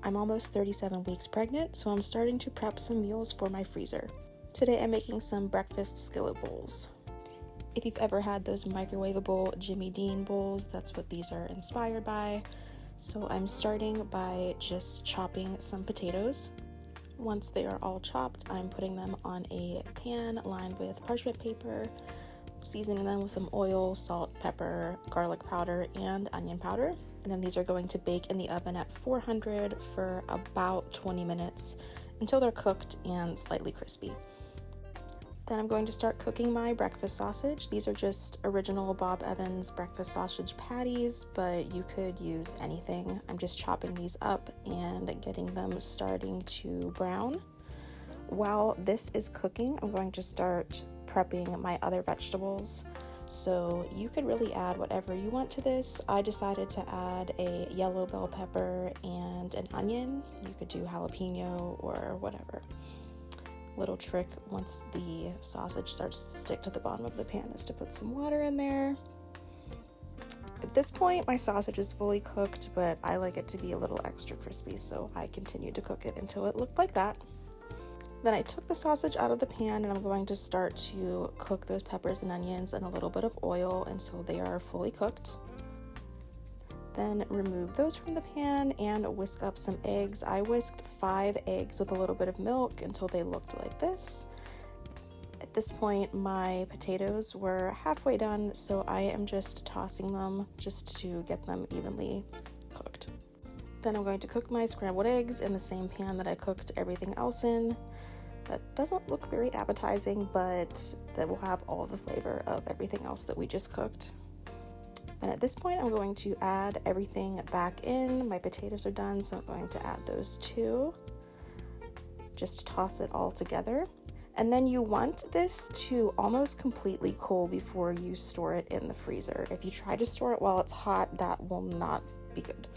I'm almost 37 weeks pregnant, so I'm starting to prep some meals for my freezer. Today I'm making some breakfast skillet bowls. If you've ever had those microwavable Jimmy Dean bowls, that's what these are inspired by. So I'm starting by just chopping some potatoes. Once they are all chopped, I'm putting them on a pan lined with parchment paper, seasoning them with some oil, salt, pepper, garlic powder, and onion powder. And then these are going to bake in the oven at 400 for about 20 minutes until they're cooked and slightly crispy. Then I'm going to start cooking my breakfast sausage. These are just original Bob Evans breakfast sausage patties, but you could use anything. I'm just chopping these up and getting them starting to brown. While this is cooking, I'm going to start prepping my other vegetables. So you could really add whatever you want to this. I decided to add a yellow bell pepper and an onion. You could do jalapeno or whatever. Little trick once the sausage starts to stick to the bottom of the pan is to put some water in there. At this point, my sausage is fully cooked, but I like it to be a little extra crispy, so I continued to cook it until it looked like that. Then I took the sausage out of the pan and I'm going to start to cook those peppers and onions in a little bit of oil until they are fully cooked. Then remove those from the pan and whisk up some eggs. I whisked 5 eggs with a little bit of milk until they looked like this. At this point, my potatoes were halfway done, so I am just tossing them just to get them evenly cooked. Then I'm going to cook my scrambled eggs in the same pan that I cooked everything else in. That doesn't look very appetizing, but that will have all the flavor of everything else that we just cooked. Then at this point, I'm going to add everything back in. My potatoes are done, so I'm going to add those too. Just toss it all together. And then you want this to almost completely cool before you store it in the freezer. If you try to store it while it's hot, that will not be good.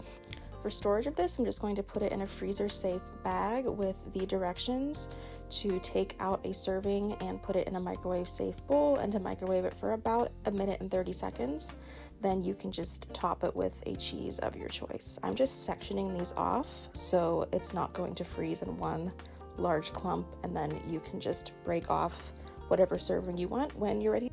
For storage of this, I'm just going to put it in a freezer-safe bag with the directions to take out a serving and put it in a microwave-safe bowl and to microwave it for about 1 minute and 30 seconds. Then you can just top it with a cheese of your choice. I'm just sectioning these off so it's not going to freeze in one large clump, and then you can just break off whatever serving you want when you're ready.